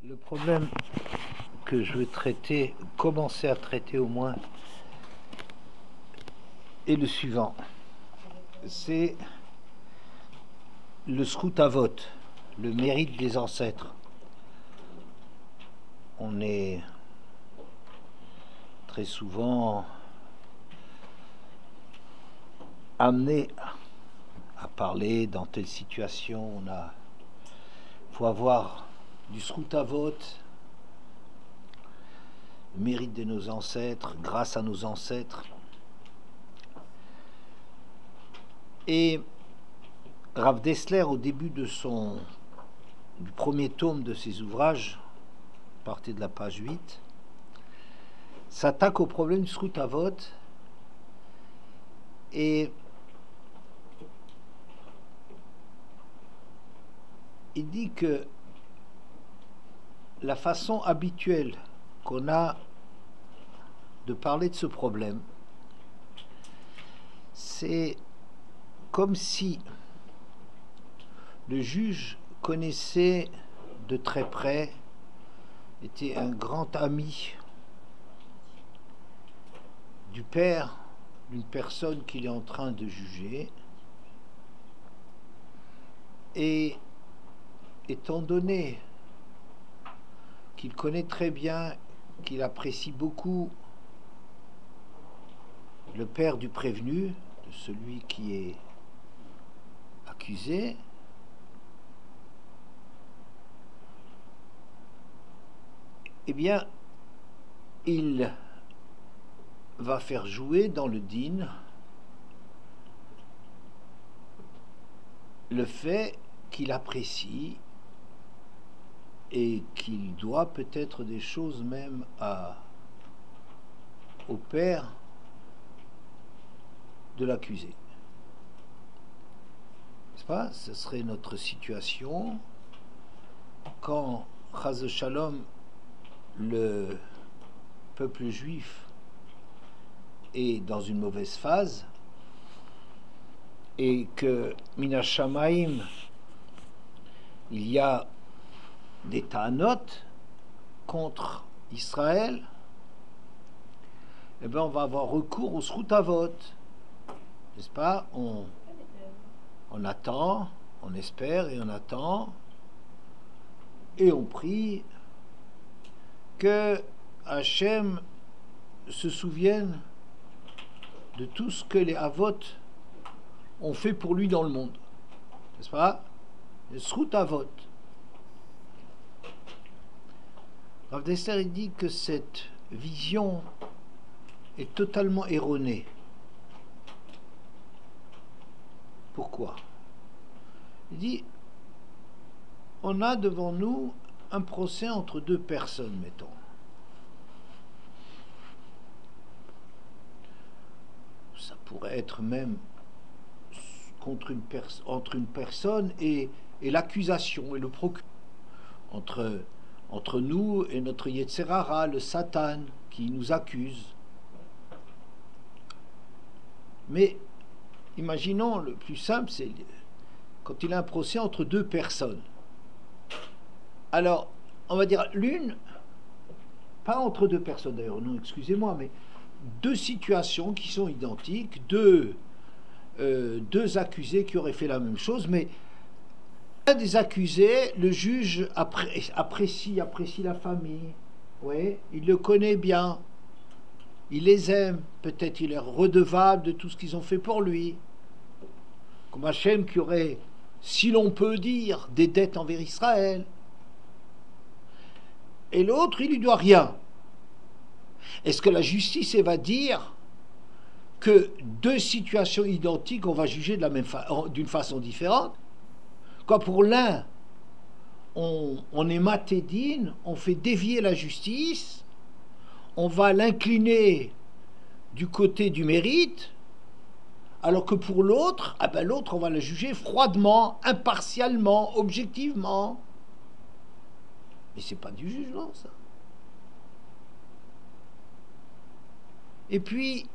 Le problème que je veux traiter, commencer à traiter au moins, est le suivant. C'est le Zchut Avot, le mérite des ancêtres. On est très souvent amené à parler dans telle situation. Il faut avoir du Zchut Avot, le mérite de nos ancêtres, grâce à nos ancêtres. Et Rav Dessler, au début du premier tome de ses ouvrages, à partir de la page 8, s'attaque au problème du Zchut Avot et il dit que la façon habituelle qu'on a de parler de ce problème, c'est comme si le juge connaissait de très près, était un grand ami du père d'une personne qu'il est en train de juger, et étant donné qu'il connaît très bien, qu'il apprécie beaucoup le père du prévenu, de celui qui est accusé, eh bien, il va faire jouer dans le din le fait qu'il apprécie et qu'il doit peut-être des choses même au père de l'accusé. N'est-ce pas? Ce serait notre situation quand, Chas Shalom, le peuple juif est dans une mauvaise phase et que Mina Shamaim, il y a des ta'anot contre Israël, eh bien on va avoir recours au Zchut Avot, n'est-ce pas? On attend, on espère et on attend et on prie que Hachem se souvienne de tout ce que les Avot ont fait pour lui dans le monde, n'est-ce pas? Le Zchut Avot. Rav Dessler, il dit que cette vision est totalement erronée. Pourquoi? Il dit, on a devant nous un procès entre deux personnes, mettons. Ça pourrait être même entre une personne et l'accusation et le procureur, entre nous et notre Yetzer Hara, le Satan, qui nous accuse. Mais imaginons, le plus simple, c'est quand il y a un procès entre deux personnes. Alors, on va dire l'une, pas entre deux personnes d'ailleurs, non, excusez-moi, mais deux situations qui sont identiques, deux accusés qui auraient fait la même chose, mais un des accusés, le juge apprécie la famille, ouais, il le connaît bien, il les aime, peut-être il est redevable de tout ce qu'ils ont fait pour lui, comme Hachem qui aurait, si l'on peut dire, des dettes envers Israël. Et l'autre, il lui doit rien. Est-ce que la justice va dire que deux situations identiques, on va juger d'une façon différente? Quand pour l'un, on est matédine, on fait dévier la justice, on va l'incliner du côté du mérite, alors que pour l'autre, l'autre, on va le juger froidement, impartialement, objectivement. Mais c'est pas du jugement, ça. Et puis,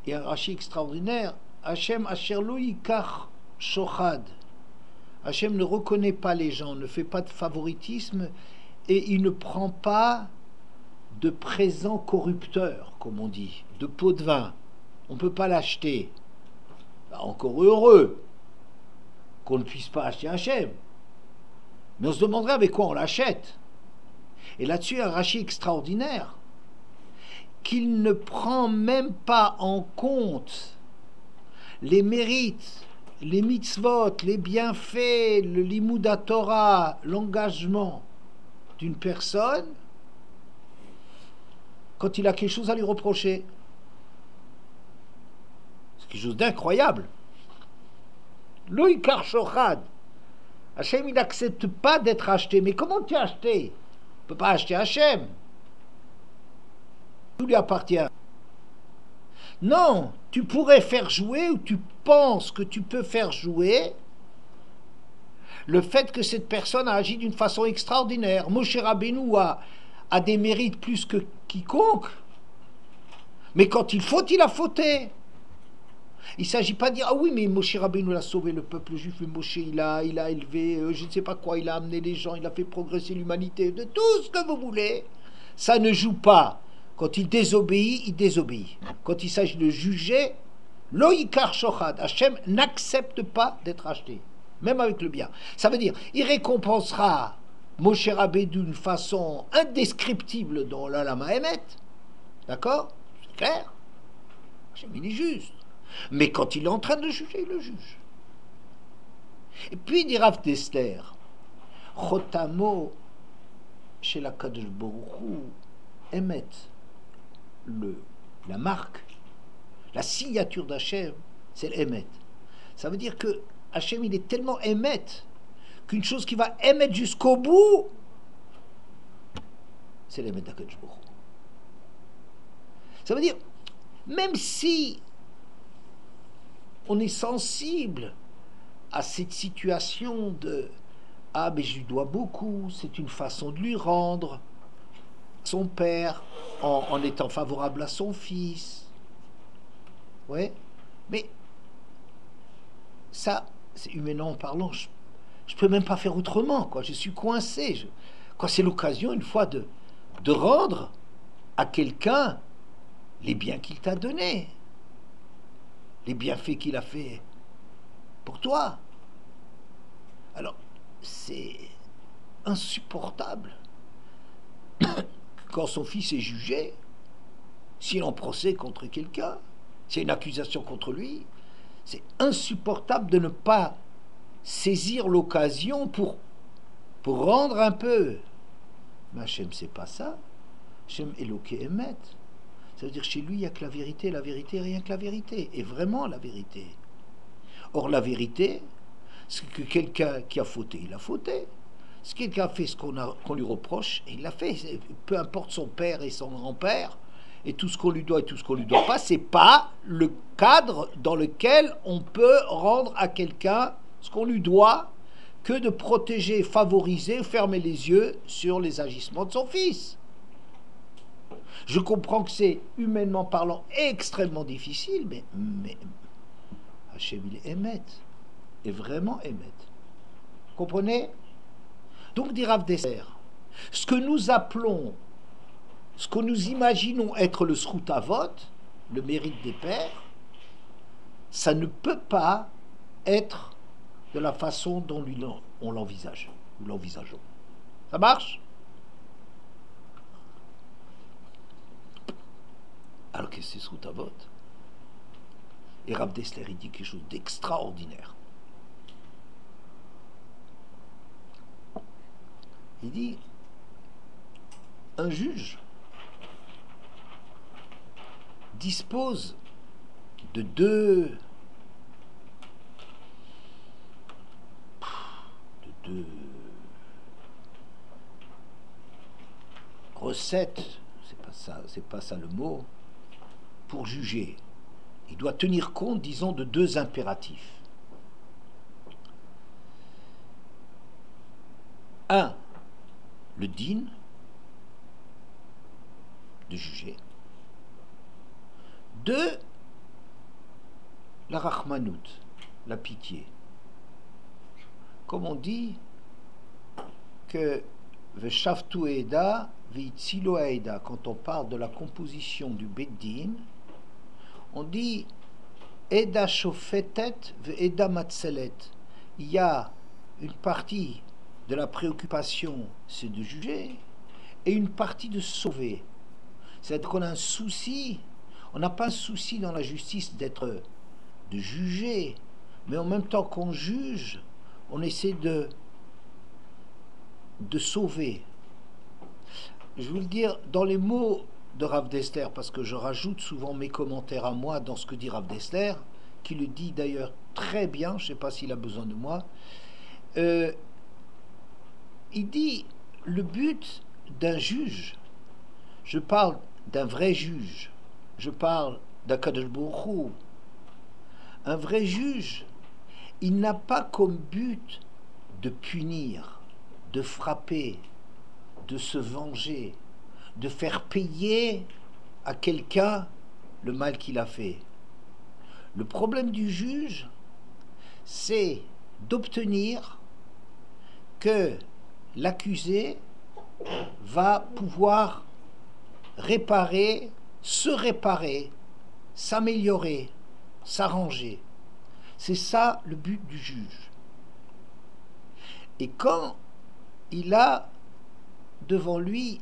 il y a un rachis extraordinaire. Hachem asher lo yikach shochad Hachem ne reconnaît pas les gens, ne fait pas de favoritisme et il ne prend pas de présent corrupteur, comme on dit, de pot de vin. On ne peut pas l'acheter. Encore heureux qu'on ne puisse pas acheter Hachem. Mais on se demanderait avec quoi on l'achète. Et là-dessus, un Rashi extraordinaire, qu'il ne prend même pas en compte les mérites, les mitzvot, les bienfaits, le limud Torah, l'engagement d'une personne quand il a quelque chose à lui reprocher. C'est quelque chose d'incroyable. Loïkar Shochad. Hachem, il n'accepte pas d'être acheté. Mais comment tu as acheté? On ne peut pas acheter Hachem. Tout lui appartient. Non, tu pourrais faire jouer, ou tu penses que tu peux faire jouer, le fait que cette personne a agi d'une façon extraordinaire. Moshe Rabbeinu a des mérites plus que quiconque. Mais quand il faut, il a fauté. Il ne s'agit pas de dire, ah oui, mais Moshe Rabbeinu a sauvé le peuple juif, mais Moshe, il a élevé, je ne sais pas quoi, il a amené les gens, il a fait progresser l'humanité, de tout ce que vous voulez. Ça ne joue pas. Quand il désobéit, il désobéit. Quand il s'agit de juger, Loïkar Shochad, Hachem n'accepte pas d'être acheté, même avec le bien. Ça veut dire, il récompensera Moshe Rabbeinu d'une façon indescriptible dans l'Olam Haemet. D'accord? C'est clair? Hachem, il est juste. Mais quand il est en train de juger, il le juge. Et puis, dit Rav Dessler, Chotamo chez la Kadosh Baruch Hu, Emet, la marque, la signature d'Hachem, c'est l'Emet. Ça veut dire que Hachem, il est tellement Emet qu'une chose qui va émettre jusqu'au bout, c'est l'Emet d'Akadosh Baruch Hu. Ça veut dire, même si on est sensible à cette situation de « Ah, mais je lui dois beaucoup, c'est une façon de lui rendre son père en étant favorable à son fils. » Ouais, mais ça, c'est humainement parlant, je peux même pas faire autrement, quoi. Je suis coincé. Quand c'est l'occasion, une fois, de rendre à quelqu'un les biens qu'il t'a donnés, les bienfaits qu'il a fait pour toi. Alors, c'est insupportable quand son fils est jugé, s'il est en procès contre quelqu'un, s'il y a une accusation contre lui, c'est insupportable de ne pas saisir l'occasion pour rendre un peu. Mais Hachem, c'est pas ça. Hachem Eloké Emet. Ça veut dire chez lui, il n'y a que la vérité, rien que la vérité, et vraiment la vérité. Or, la vérité, c'est que quelqu'un qui a fauté, il a fauté. Si quelqu'un a fait ce qu'on lui reproche, il l'a fait. Peu importe son père et son grand-père, et tout ce qu'on lui doit et tout ce qu'on lui doit pas, c'est pas le cadre dans lequel on peut rendre à quelqu'un ce qu'on lui doit que de protéger, favoriser, fermer les yeux sur les agissements de son fils. Je comprends que c'est, humainement parlant, extrêmement difficile, mais Hachem, il est Emet, et vraiment Emet. Comprenez? Donc, dit Rav Dessler, ce que nous appelons, ce que nous imaginons être le Zchut Avot, le mérite des pères, ça ne peut pas être de la façon dont on l'envisage, nous l'envisageons. Ça marche? Alors que c'est Zchut Avot. Et Rav Dessler, il dit quelque chose d'extraordinaire. Il dit, un juge dispose de deux recettes, c'est pas ça le mot, pour juger. Il doit tenir compte, disons, de deux impératifs. Un, le din, de juger. Deux, la rachmanout, la pitié. comme on dit que Veshavtu Eda, Veitzilo Eda, quand on parle de la composition du Beddin, on dit Eda Shofetet Eda Matzelet. Il y a une partie de la préoccupation, c'est de juger, et une partie de sauver. C'est-à-dire qu'on a un souci, on n'a pas un souci dans la justice de juger, mais en même temps qu'on juge, on essaie de sauver. Je veux le dire dans les mots de Rav Dessler, parce que je rajoute souvent mes commentaires à moi dans ce que dit Rav Dessler, qui le dit d'ailleurs très bien, je ne sais pas s'il a besoin de moi. Il dit, le but d'un juge, je parle d'un vrai juge, je parle d'Akadosh Baruch Hu, un vrai juge, il n'a pas comme but de punir, de frapper, de se venger, de faire payer à quelqu'un le mal qu'il a fait. Le problème du juge, c'est d'obtenir que l'accusé va pouvoir réparer, se réparer, s'améliorer, s'arranger. C'est ça le but du juge. Et quand il a devant lui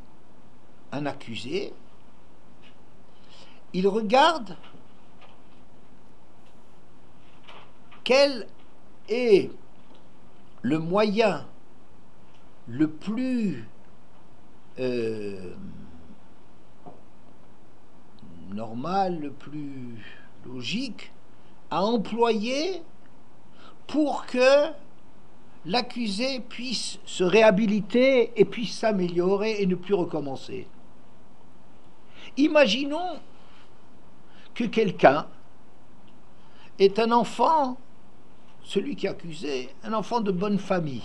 un accusé, il regarde quel est le moyen le plus normal, le plus logique à employer pour que l'accusé puisse se réhabiliter et puisse s'améliorer et ne plus recommencer. Imaginons que quelqu'un est un enfant, celui qui est accusé, un enfant de bonne famille.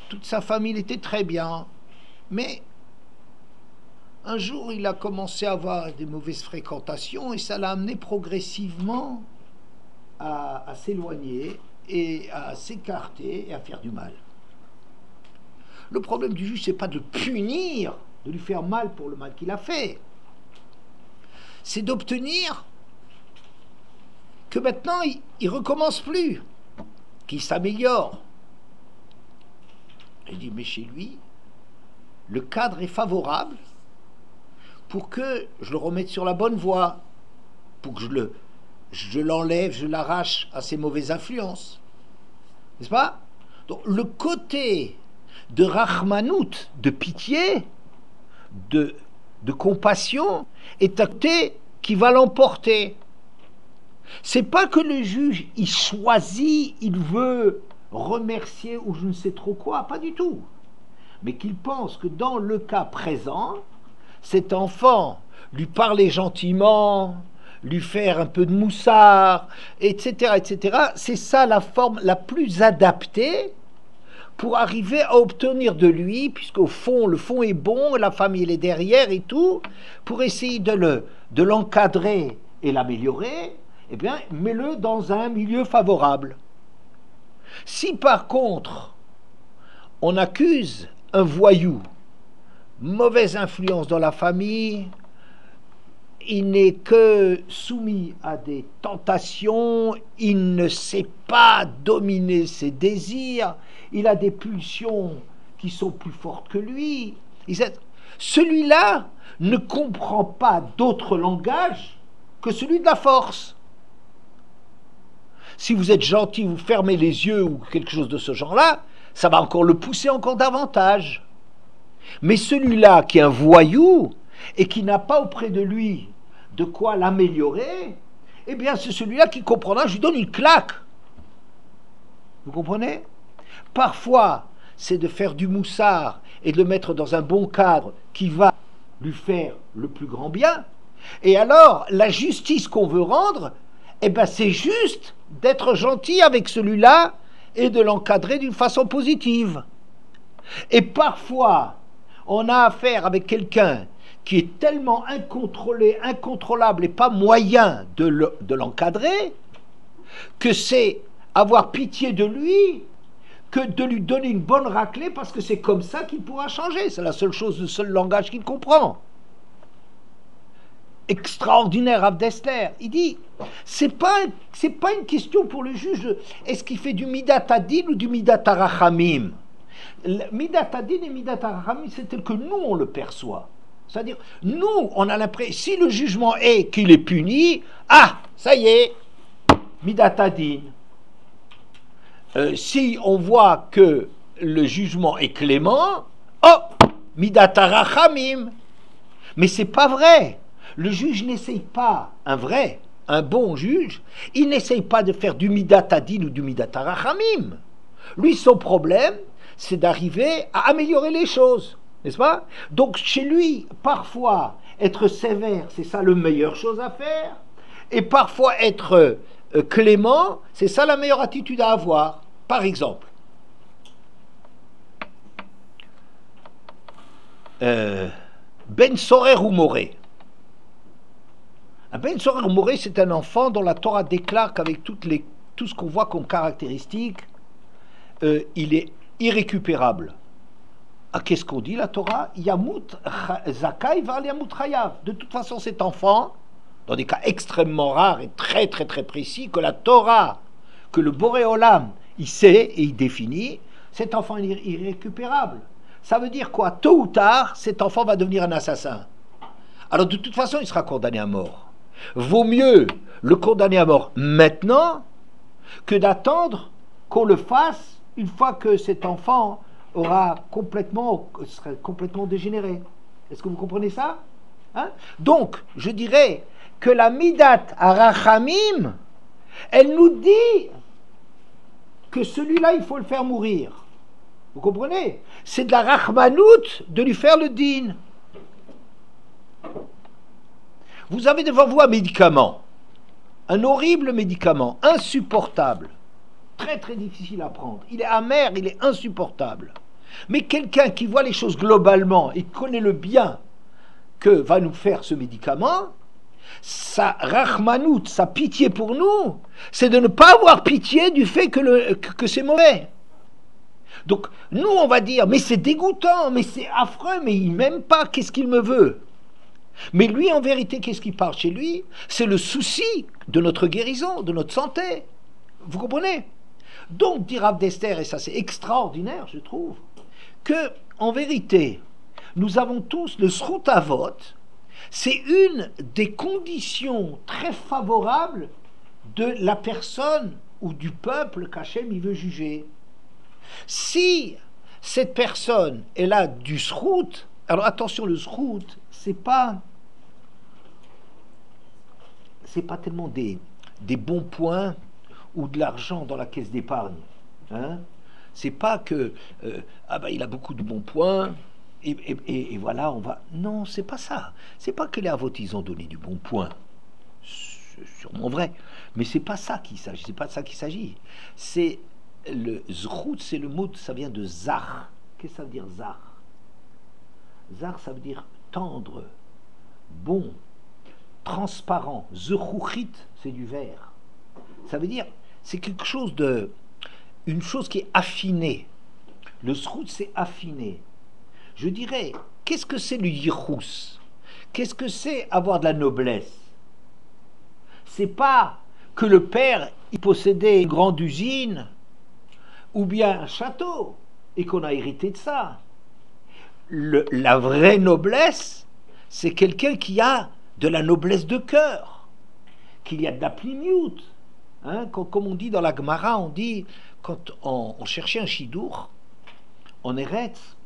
Toute sa famille était très bien, mais un jour il a commencé à avoir des mauvaises fréquentations et ça l'a amené progressivement à s'éloigner et à s'écarter et à faire du mal. Le problème du juge, c'est pas de le punir, de lui faire mal pour le mal qu'il a fait. C'est d'obtenir que maintenant il recommence plus, qu'il s'améliore. Il dit, mais chez lui, le cadre est favorable pour que je le remette sur la bonne voie, pour que je l'enlève, je l'arrache à ses mauvaises influences. N'est-ce pas? Donc le côté de rachmanout, de pitié, de compassion, est un côté qui va l'emporter. C'est pas que le juge, il choisit, il veut remercier ou je ne sais trop quoi, pas du tout. Mais qu'il pense que dans le cas présent, cet enfant, lui parler gentiment, lui faire un peu de moussard, etc., c'est ça la forme la plus adaptée pour arriver à obtenir de lui, puisqu'au fond, le fond est bon, la famille elle est derrière et tout, pour essayer de l'encadrer et l'améliorer, eh bien, mets-le dans un milieu favorable. Si par contre, on accuse un voyou, mauvaise influence dans la famille, il n'est que soumis à des tentations, il ne sait pas dominer ses désirs, il a des pulsions qui sont plus fortes que lui. Celui-là ne comprend pas d'autre langage que celui de la force. Si vous êtes gentil, vous fermez les yeux ou quelque chose de ce genre-là, ça va encore le pousser encore davantage. Mais celui-là qui est un voyou et qui n'a pas auprès de lui de quoi l'améliorer, eh bien c'est celui-là qui comprendra, je lui donne une claque. Vous comprenez? Parfois, c'est de faire du moussard et de le mettre dans un bon cadre qui va lui faire le plus grand bien. Et alors, la justice qu'on veut rendre, eh bien c'est juste d'être gentil avec celui-là et de l'encadrer d'une façon positive. Et parfois, on a affaire avec quelqu'un qui est tellement incontrôlé, incontrôlable et pas moyen de l'encadrer, que c'est avoir pitié de lui que de lui donner une bonne raclée parce que c'est comme ça qu'il pourra changer. C'est la seule chose, le seul langage qu'il comprend. Extraordinaire, Rav Dessler. Il dit, c'est pas une question pour le juge, est-ce qu'il fait du Midat Adin ou du Midat Arachamim. Midat Adin et Midat Arachamim, c'est tel que nous on le perçoit. C'est-à-dire, nous, on a l'impression, si le jugement est qu'il est puni, ah, ça y est, Midat Adin. Si on voit que le jugement est clément, oh, Midat Arachamim. Mais c'est pas vrai. Le juge n'essaye pas, un bon juge, il n'essaye pas de faire du Midat Adin ou du Midat Arachamim. Lui, son problème, c'est d'arriver à améliorer les choses, n'est-ce pas? Donc, chez lui, parfois, être sévère, c'est ça la meilleure chose à faire, et parfois être clément, c'est ça la meilleure attitude à avoir. Par exemple, Ben Sorer ou Moré. Un Ben Sorer ou Moré, c'est un enfant dont la Torah déclare qu'avec tout ce qu'on voit comme caractéristique, il est irrécupérable. Ah, qu'est-ce qu'on dit la Torah? Yamut Zakai va Yamut Chayav. De toute façon, cet enfant, dans des cas extrêmement rares et très très très précis, que la Torah, que le Boré Olam, il sait et il définit, cet enfant est irrécupérable. Ça veut dire quoi? Tôt ou tard, cet enfant va devenir un assassin. Alors de toute façon, il sera condamné à mort. Vaut mieux le condamner à mort maintenant que d'attendre qu'on le fasse une fois que cet enfant sera complètement dégénéré. Est-ce que vous comprenez ça? Hein? Donc, je dirais que la Midat Arachamim, elle nous dit que celui-là, il faut le faire mourir. Vous comprenez? C'est de la Rachmanout de lui faire le din. Vous avez devant vous un médicament, un horrible médicament, insupportable, très très difficile à prendre. Il est amer, il est insupportable. Mais quelqu'un qui voit les choses globalement et connaît le bien que va nous faire ce médicament, sa rachmanout, sa pitié pour nous, c'est de ne pas avoir pitié du fait que c'est mauvais. Donc nous on va dire, mais c'est dégoûtant, mais c'est affreux, mais il m'aime pas, qu'est-ce qu'il me veut? Mais lui, en vérité, qu'est-ce qui parle chez lui? C'est le souci de notre guérison, de notre santé. Vous comprenez? Donc, dit Rav Dessler, et ça c'est extraordinaire, je trouve, que, en vérité, nous avons tous le Zchut Avot, c'est une des conditions très favorables de la personne ou du peuple qu'Hachem il veut juger. Si cette personne, elle a du Zchut, alors attention, le Zchut, c'est pas tellement des bons points ou de l'argent dans la caisse d'épargne. Hein? C'est pas que il a beaucoup de bons points et voilà, on va. Non, c'est pas ça. C'est pas que les avots ils ont donné du bon point. C'est sûrement vrai, mais c'est pas ça qu'il s'agit. C'est pas de ça qu'il s'agit. C'est le zchut, c'est le mot, ça vient de zar. Qu'est-ce que ça veut dire zar? Zar, ça veut dire tendre, bon, transparent. Zechuchit, c'est du verre. Ça veut dire, c'est quelque chose une chose qui est affinée. Le zchut, c'est affiné. Je dirais, qu'est-ce que c'est le yichus? Qu'est-ce que c'est avoir de la noblesse? C'est pas que le père il possédait une grande usine ou bien un château et qu'on a hérité de ça. La vraie noblesse, c'est quelqu'un qui a de la noblesse de cœur, qu'il y a de la plimiout. Hein, comme on dit dans la Gemara, on dit, quand on cherchait un chidour, en Eretz,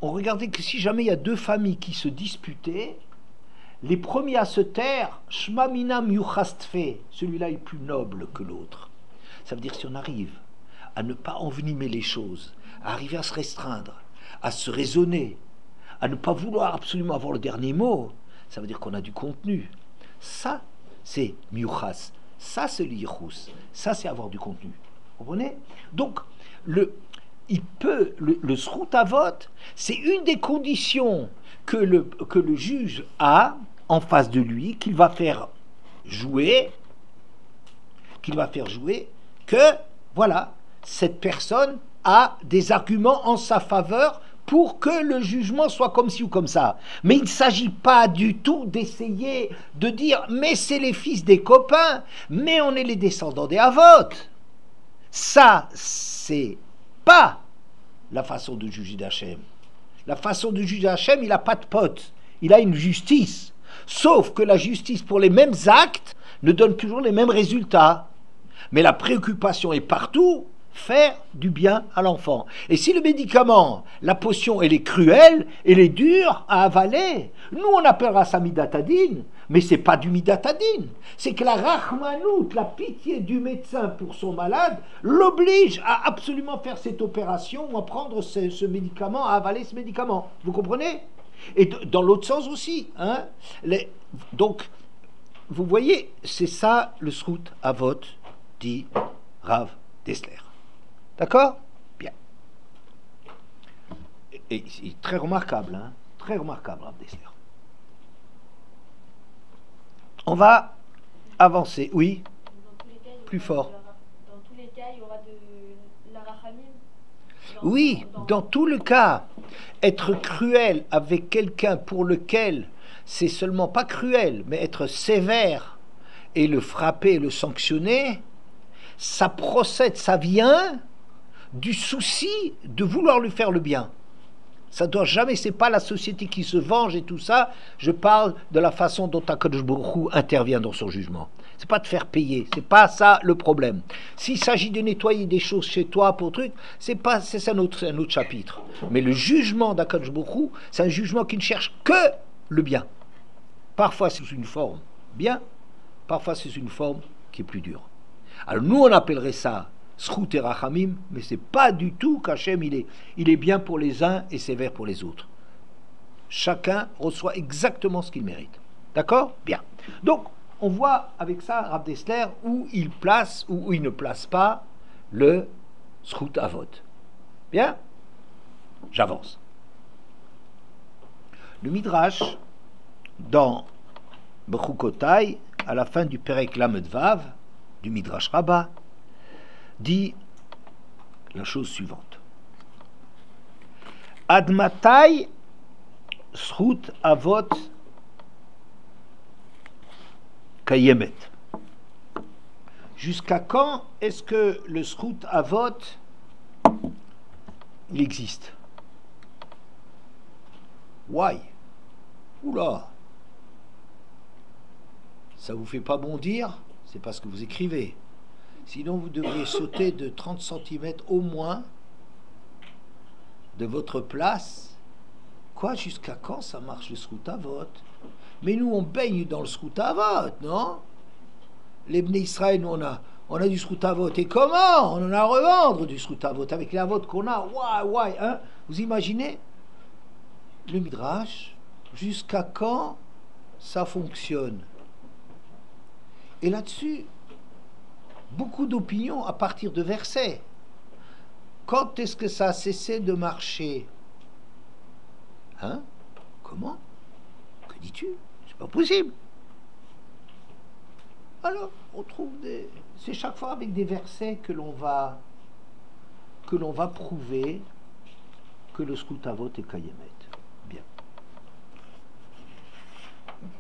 on regardait que si jamais il y a deux familles qui se disputaient, les premiers à se taire, Shma minam yuchastfe, celui-là est plus noble que l'autre. Ça veut dire si on arrive à ne pas envenimer les choses, à arriver à se restreindre, à se raisonner, à ne pas vouloir absolument avoir le dernier mot, ça veut dire qu'on a du contenu. Ça, c'est miuchas. Ça, c'est l'ichus. Ça, c'est avoir du contenu. Vous comprenez? Donc, le Zchut Avot, c'est une des conditions que le juge a en face de lui, qu'il va faire jouer, que voilà, cette personne a des arguments en sa faveur pour que le jugement soit comme ci ou comme ça. Mais il ne s'agit pas du tout d'essayer de dire « mais c'est les fils des copains, mais on est les descendants des Havot ». Ça, c'est pas la façon de juger d'Hachem. La façon de juger d'Hachem, il n'a pas de pote, il a une justice. Sauf que la justice pour les mêmes actes ne donne toujours les mêmes résultats. Mais la préoccupation est partout, faire du bien à l'enfant. Et si le médicament, la potion, elle est cruelle, elle est dure à avaler, nous on appellera ça midatadine, mais c'est pas du midatadine. C'est que la rachmanout, la pitié du médecin pour son malade, l'oblige à absolument faire cette opération ou à prendre ce médicament, à avaler ce médicament. Vous comprenez? Et dans l'autre sens aussi. Hein, donc, vous voyez, c'est ça le Srout Avot, dit Rav Dessler. D'accord? Bien. Et c'est très remarquable, hein? Très remarquable, Rav Dessler. On va avancer. Oui? Plus fort. Dans tous les cas, il y aura de la rachamim. Oui, dans tout le cas, être cruel avec quelqu'un pour lequel c'est seulement pas cruel, mais être sévère et le frapper et le sanctionner, ça procède, ça vient du souci de vouloir lui faire le bien. Ça doit jamais, c'est pas la société qui se venge et tout ça. Je parle de la façon dont HaKadosh Baruch Hu intervient dans son jugement. C'est pas de faire payer, c'est pas ça le problème. S'il s'agit de nettoyer des choses chez toi pour truc, c'est un autre chapitre. Mais le jugement d'HaKadosh Baruch Hu, c'est un jugement qui ne cherche que le bien. Parfois c'est une forme bien, parfois c'est une forme qui est plus dure. Alors nous on appellerait ça Srout et Rachamim, mais c'est pas du tout qu'Hachem il est bien pour les uns et sévère pour les autres. Chacun reçoit exactement ce qu'il mérite. D'accord? Bien. Donc, on voit avec ça, Rav Dessler, où il place ou où il ne place pas le Srout Avot. Bien? J'avance. Le Midrash, dans Bechukotai, à la fin du Perek Lamed Vav, du Midrash Rabbah, dit la chose suivante. Admatai Srout Avot Kayemet. Jusqu'à quand est-ce que le Srout Avot il existe? Why? Oula, ça vous fait pas bondir? C'est parce que vous écrivez. Sinon, vous devriez sauter de 30 cm au moins de votre place. Quoi, jusqu'à quand ça marche le Srout Avot? Mais nous, on baigne dans le Srout Avot, non? Les Bnei Israël, nous, on a du Srout Avot. Et comment? On en a à revendre du Srout Avot avec les Avot qu'on a. Ouais, hein? Vous imaginez? Le Midrash, jusqu'à quand ça fonctionne? Et là-dessus, beaucoup d'opinions à partir de versets. Quand est-ce que ça a cessé de marcher? Hein? Comment? Que dis-tu? C'est pas possible. Alors, on trouve c'est chaque fois avec des versets que l'on va prouver que le Srout Avot est Kayemet. Bien.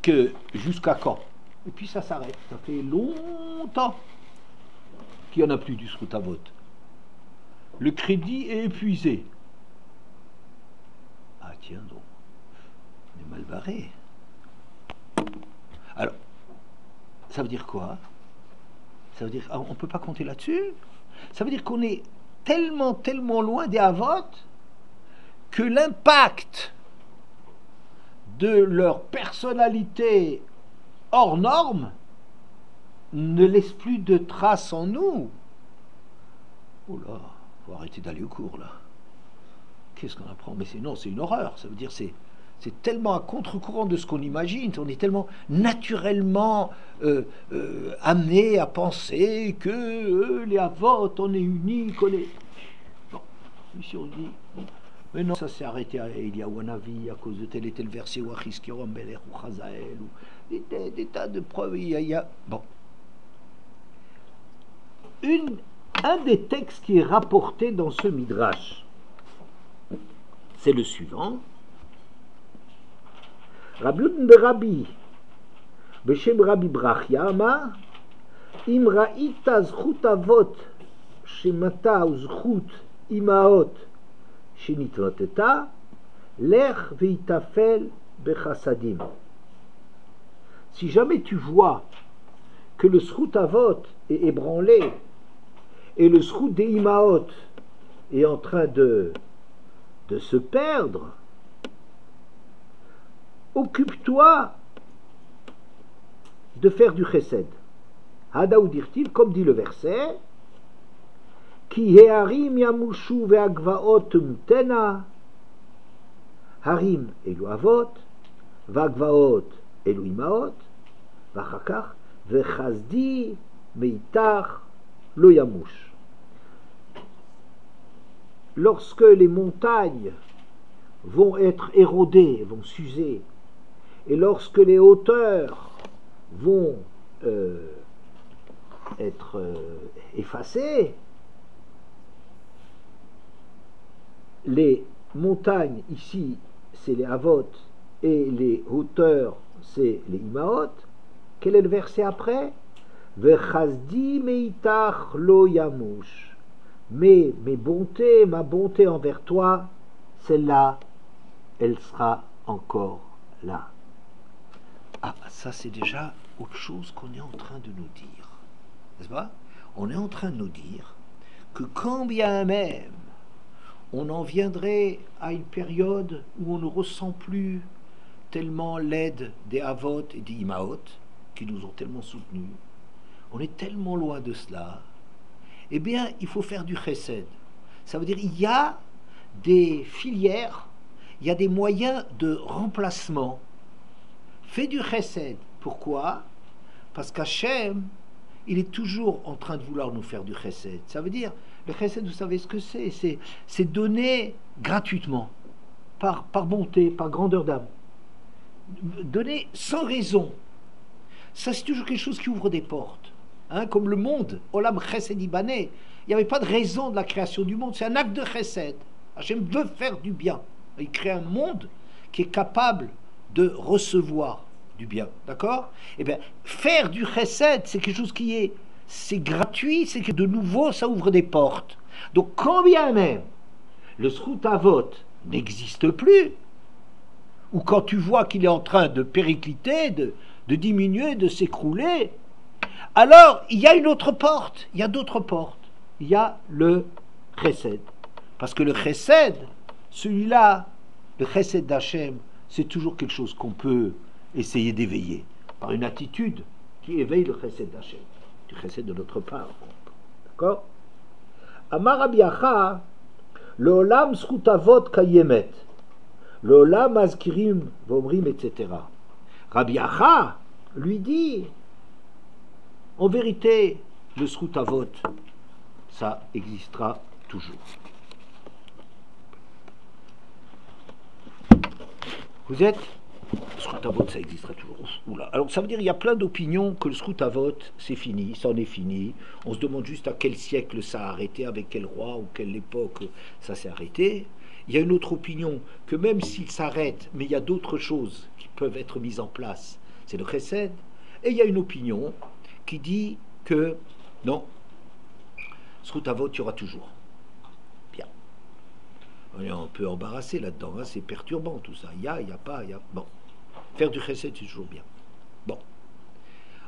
Que jusqu'à quand? Et puis ça s'arrête. Ça fait longtemps qu'il n'y en a plus du Srout Avot. Le crédit est épuisé. Ah tiens donc, on est mal barré. Alors, ça veut dire quoi? Ça veut dire on ne peut pas compter là-dessus. Ça veut dire qu'on est tellement loin des Avot que l'impact de leur personnalité hors norme ne laisse plus de traces en nous. Oh là, faut arrêter d'aller au cours là. Qu'est-ce qu'on apprend? Mais c'est une horreur. Ça veut dire c'est tellement à contre-courant de ce qu'on imagine. On est tellement naturellement amené à penser que les Avot, on est unique, on est. Bon, ici on dit. Mais non, ça s'est arrêté à Eliyahu Hanavi à cause de tel et tel verset ou Achizkiyahu Melech ou Chazael ou des tas de preuves. Bon. un des textes qui est rapporté dans ce midrash, c'est le suivant. Rabbi Berabi, Beshem Rabbi Brachia, Amar, Im ra'ita zchut avot, shemata ou zchut imaot, shenitloteta, lech veitafel bechassadim. Si jamais tu vois que le zchut avot est ébranlé et le zchut des imaot est en train de se perdre, occupe-toi de faire du chesed. Hadaou dirtiv, comme dit le verset, Ki hearim yamushu ve'agvaot mutena, harim elu avot, ve'agvaot elu imaot, v'achakach ve'chazdi meitach lo yamush. Lorsque les montagnes vont être érodées, vont s'user, et lorsque les hauteurs vont être effacées, les montagnes ici c'est les avot et les hauteurs c'est les imaot. Quel est le verset après? Vechazdi meitach lo yamush. Mais mes bontés, ma bonté envers toi, celle-là, elle sera encore là. Ah, ça c'est déjà autre chose qu'on est en train de nous dire, n'est-ce pas? On est en train de nous dire que quand bien même on en viendrait à une période où on ne ressent plus tellement l'aide des avot et des imaot qui nous ont tellement soutenus, on est tellement loin de cela, eh bien il faut faire du chesed. Ça veut dire il y a des filières, il y a des moyens de remplacement. Fais du chesed. Pourquoi? Parce qu'Hachem, il est toujours en train de vouloir nous faire du chesed. Ça veut dire, le chesed, vous savez ce que c'est? C'est donner gratuitement, par bonté, par grandeur d'âme. Donner sans raison. Ça, c'est toujours quelque chose qui ouvre des portes. Hein, comme le monde, Olam Chesed Ibané, il n'y avait pas de raison de la création du monde. C'est un acte de chesed. Hachem veut faire du bien. Il crée un monde qui est capable de recevoir du bien, d'accord? Eh bien, faire du chesed, c'est quelque chose qui est, c'est gratuit, c'est que de nouveau, ça ouvre des portes. Donc, quand bien même le zchut avot n'existe plus, ou quand tu vois qu'il est en train de péricliter, de diminuer, de s'écrouler, alors il y a une autre porte, il y a d'autres portes. Il y a le chesed. Parce que le chesed, celui-là, le chesed d'Hachem, c'est toujours quelque chose qu'on peut essayer d'éveiller par une attitude qui éveille le chesed d'Hachem, du chesed de notre part. D'accord? Amar Rabbi Acha, le olam zchut avot kayemet, le olam azkirim vomrim, etc. Rabbi Acha lui dit, en vérité, le zchut avot, ça existera toujours. Vous êtes? Le zchut avot, ça existera toujours. Oula. Alors ça veut dire qu'il y a plein d'opinions que le zchut avot, c'est fini, ça en est fini. On se demande juste à quel siècle ça a arrêté, avec quel roi ou quelle époque ça s'est arrêté. Il y a une autre opinion que même s'il s'arrête, mais il y a d'autres choses qui peuvent être mises en place, c'est le chesed. Et il y a une opinion qui dit que non, zchut avot, il y aura toujours. Bien. On est un peu embarrassé là-dedans, hein, c'est perturbant tout ça. Il y a pas, il y a. Bon. Faire du chesed, c'est toujours bien. Bon.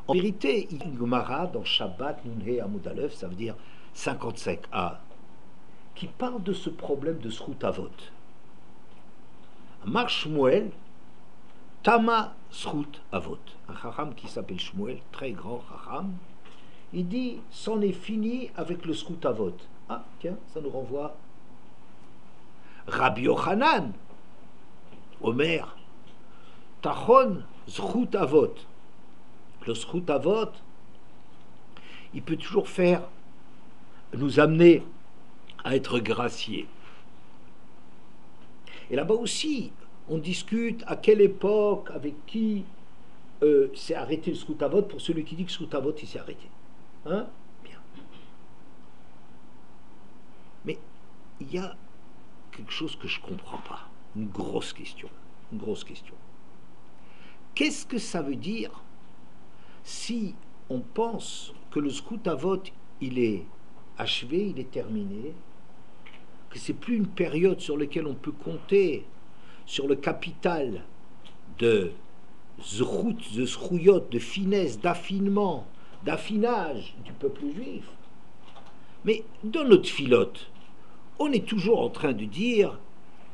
En vérité, il y a une Gemara dans Shabbat, Nunhe Amud Aleph, ça veut dire 55a, qui parle de ce problème de zchut avot. Amar Shmuel, Tama zchut avot. Un chacham qui s'appelle Shmuel, très grand chacham, il dit, c'en est fini avec le zchut avot. Ah, tiens, ça nous renvoie. Rabbi Yochanan, Omer, Tachon zchut avot. Le zchut avot, il peut toujours nous amener à être graciés. Et là-bas aussi, on discute à quelle époque, avec qui s'est arrêté le zchut avot, pour celui qui dit que le zchut avot il s'est arrêté. Hein? Bien. Mais il y a quelque chose que je ne comprends pas. Une grosse question. Une grosse question. Qu'est-ce que ça veut dire si on pense que le Zchut Avot, il est achevé, il est terminé, que c'est plus une période sur laquelle on peut compter sur le capital de zchut, de zchuyot, de finesse, d'affinement, d'affinage du peuple juif. Mais dans notre filote, on est toujours en train de dire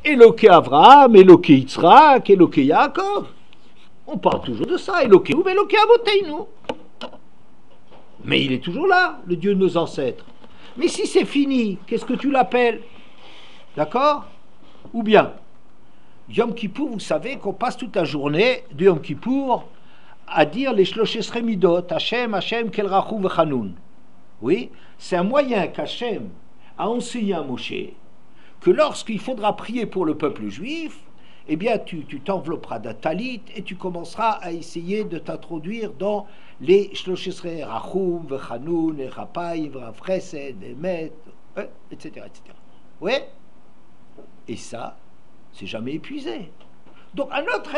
Eloké Avraham, Eloké Yitzhak, Eloké Yaakov. On parle toujours de ça, Eloké ou Eloké Avoteinu. Mais il est toujours là, le Dieu de nos ancêtres. Mais si c'est fini, qu'est-ce que tu l'appelles? D'accord? Ou bien, Yom Kippour, vous savez qu'on passe toute la journée de Yom Kippour à dire les Shloshes Midot, Hashem, Hashem, Kel Rachou V'Chanoun. Oui, c'est un moyen qu'Hachem a enseigné à Moshe que lorsqu'il faudra prier pour le peuple juif, eh bien tu t'envelopperas d'un talit et tu commenceras à essayer de t'introduire dans les Shloshes Rachum, V'Chanoun, Rapaï, V'Chesed, Emet, etc. Oui. Et ça, c'est jamais épuisé. Donc à notre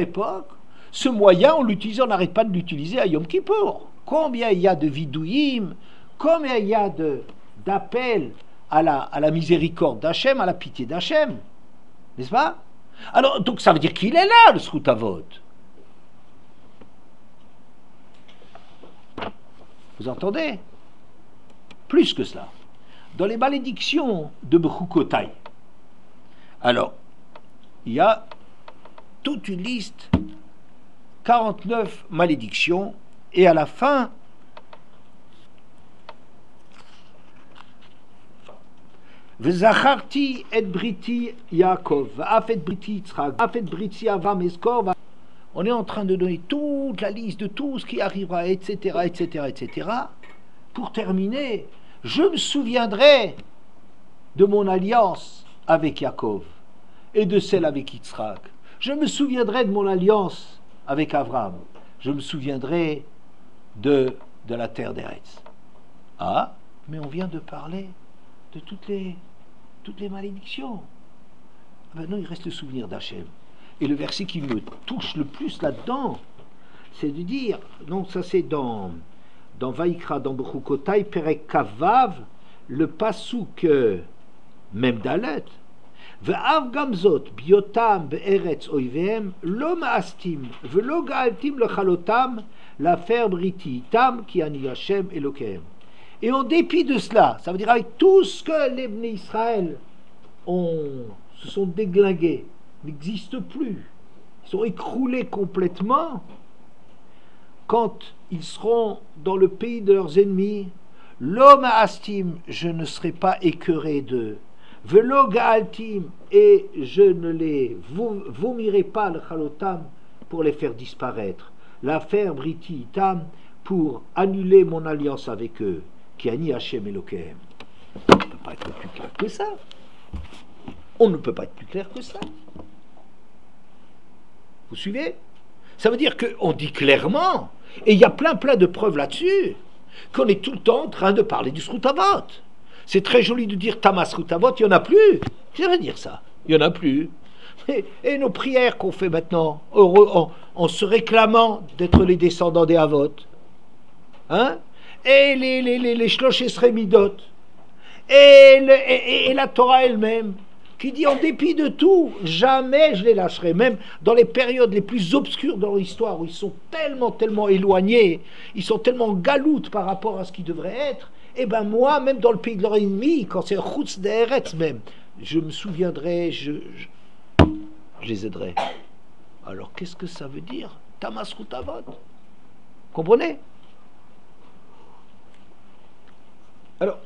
époque, ce moyen, on n'arrête pas de l'utiliser à Yom Kippour. Combien il y a de vidouïm, combien il y a d'appels à la miséricorde d'Hachem, à la pitié d'Hachem, n'est-ce pas? Alors, donc ça veut dire qu'il est là, le Zchut Avot. Vous entendez? Plus que cela. Dans les malédictions de Bechukotai, alors, il y a toute une liste, 49 malédictions, et à la fin, V'zacharti et briti Yaakov, v'af et briti Yitzhak, v'af et briti Avam Eskor. On est en train de donner toute la liste de tout ce qui arrivera, etc., etc., etc. Pour terminer, je me souviendrai de mon alliance avec Yaakov et de celle avec Yitzhak. Je me souviendrai de mon alliance avec Abraham. Je me souviendrai de la terre d'Eretz. Ah, mais on vient de parler de toutes les malédictions. Maintenant, il reste le souvenir d'Hachem. Et le verset qui me touche le plus là-dedans, c'est de dire, donc ça c'est dans Vaïkra, dans Bechukotai, Perek Kavav, le pasuk même Dalet, Ve'av gamzot biotam be'eretz oivehem lo ma'astim ve'lo ga'altim lechalotam l'affaire briti tam ki ani Hashem Elokehem. Et en dépit de cela, ça veut dire avec tout ce que les Bnei Israël se sont déglingués, n'existent plus, ils sont écroulés complètement, quand ils seront dans le pays de leurs ennemis, l'homme à Astim, je ne serai pas écœuré d'eux, velo ga'altim, et je ne les vomirai pas le chalotam pour les faire disparaître, l'affaire briti tam pour annuler mon alliance avec eux, qui ani Hashem Elokehem. On ne peut pas être plus clair que ça. On ne peut pas être plus clair que ça. Vous suivez? Ça veut dire qu'on dit clairement, et il y a plein de preuves là-dessus, qu'on est tout le temps en train de parler du Zchut Avot. C'est très joli de dire Tamas Zchut Avot, il n'y en a plus. Qu'est-ce que ça veut dire ça? Il n'y en a plus. Et nos prières qu'on fait maintenant, en se réclamant d'être les descendants des Avot, hein? Et les Shloshes Midot, et la Torah elle-même, qui dit en dépit de tout, jamais je les lâcherai, même dans les périodes les plus obscures dans l'histoire, où ils sont tellement éloignés, ils sont tellement en galoute par rapport à ce qu'ils devraient être, et ben moi, même dans le pays de leur ennemi, quand c'est Chutz d'Eretz même, je me souviendrai, je les aiderai. Alors qu'est-ce que ça veut dire? Tamas Zchut Avot. Comprenez? Alors,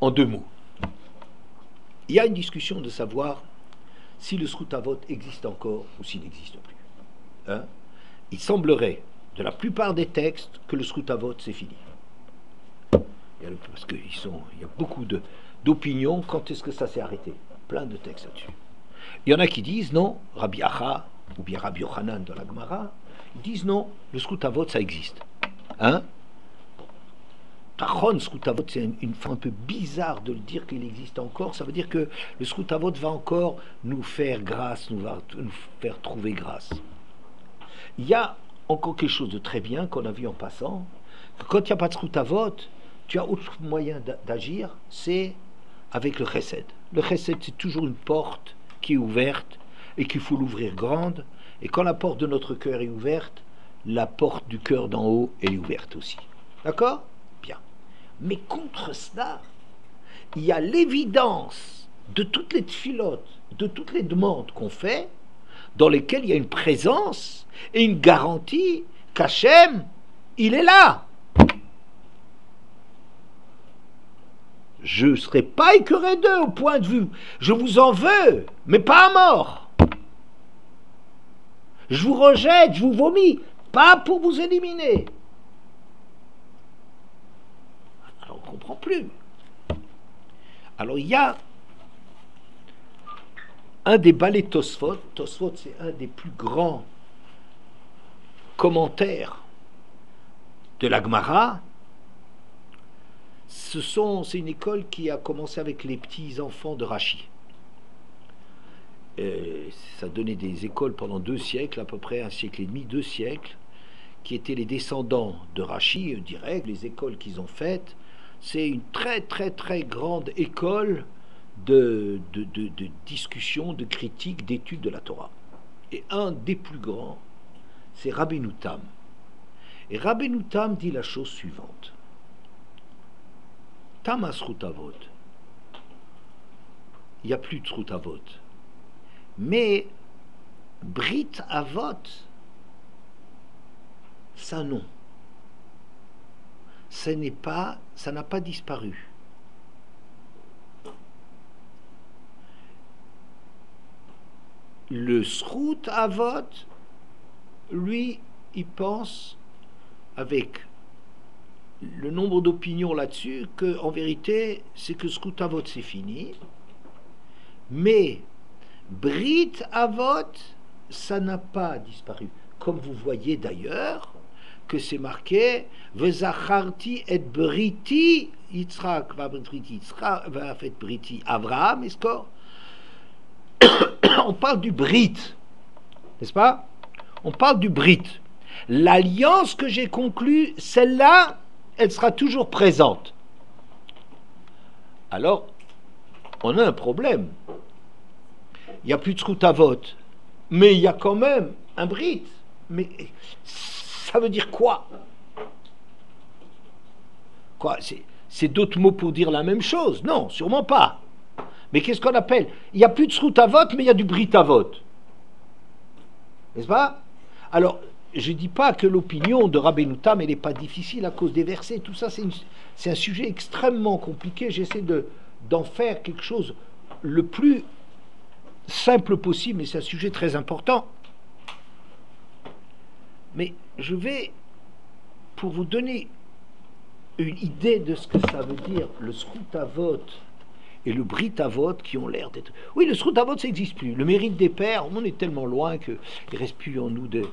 en deux mots, il y a une discussion de savoir si le Zchut Avot existe encore ou s'il n'existe plus. Hein? Il semblerait, de la plupart des textes, que le Zchut Avot c'est fini. Parce qu'il y a beaucoup d'opinions, quand est-ce que ça s'est arrêté? Plein de textes là-dessus. Il y en a qui disent non, Rabbi Acha, ou bien Rabbi Yochanan dans la Gemara, ils disent non, le Zchut Avot ça existe. Hein? Bitachon, Srutavot, c'est une fois un peu bizarre de le dire qu'il existe encore. Ça veut dire que le Srutavot va encore nous faire grâce, nous faire trouver grâce. Il y a encore quelque chose de très bien qu'on a vu en passant, que quand il n'y a pas de Srutavot, tu as autre moyen d'agir, c'est avec le Chesed. Le Chesed, c'est toujours une porte qui est ouverte et qu'il faut l'ouvrir grande. Et quand la porte de notre cœur est ouverte, la porte du cœur d'en haut est ouverte aussi. D'accord ? Bien. Mais contre cela, il y a l'évidence de toutes les tfilotes, de toutes les demandes qu'on fait, dans lesquelles il y a une présence et une garantie qu'Hachem, il est là. Je ne serai pas écœuré d'eux au point de vue. Je vous en veux, mais pas à mort. Je vous rejette, je vous vomis, pas pour vous éliminer. Alors on ne comprend plus. Alors il y a un des balais Tosfot. Tosfot, c'est un des plus grands commentaires de la Gemara. C'est une école qui a commencé avec les petits enfants de Rashi. Ça donnait des écoles pendant 2 siècles, à peu près 1 siècle et demi, 2 siècles, qui étaient les descendants de Rashi, direct. Les écoles qu'ils ont faites, c'est une très très très grande école de discussion, de critique, d'étude de la Torah. Et un des plus grands, c'est Rabbeinu Tam. Et Rabbeinu Tam dit la chose suivante. Tam Srutavot. Il n'y a plus de Srutavot. Mais Brit Avot, ça non. Ça n'a pas disparu. Le Srut Avot, lui, il pense avec le nombre d'opinions là-dessus qu'en vérité, c'est que Srut Avot c'est fini. Mais Brit Avot, ça n'a pas disparu. Comme vous voyez d'ailleurs que c'est marqué Vezacharti et Briti Yitzhak va Briti Yitzhak va fait Briti Avraham, est-ce que on parle du Brit, n'est-ce pas? On parle du Brit. L'alliance que j'ai conclue, celle-là, elle sera toujours présente. Alors, on a un problème. Il n'y a plus de Srutavot, mais il y a quand même un Brit. Mais ça veut dire quoi? Quoi? C'est d'autres mots pour dire la même chose? Non, sûrement pas. Mais qu'est-ce qu'on appelle? Il n'y a plus de Srutavot, mais il y a du Britavot. N'est-ce pas? Alors, je ne dis pas que l'opinion de Rabbeinu Tam, elle n'est pas difficile à cause des versets. Tout ça, c'est un sujet extrêmement compliqué. J'essaie d'en faire quelque chose le plus simple possible, mais c'est un sujet très important. Mais je vais, pour vous donner une idée de ce que ça veut dire, le Srutavot et le Britavot qui ont l'air d'être... Oui, le Srutavot, ça n'existe plus. Le mérite des pères, on est tellement loin qu'il ne reste plus en nous de...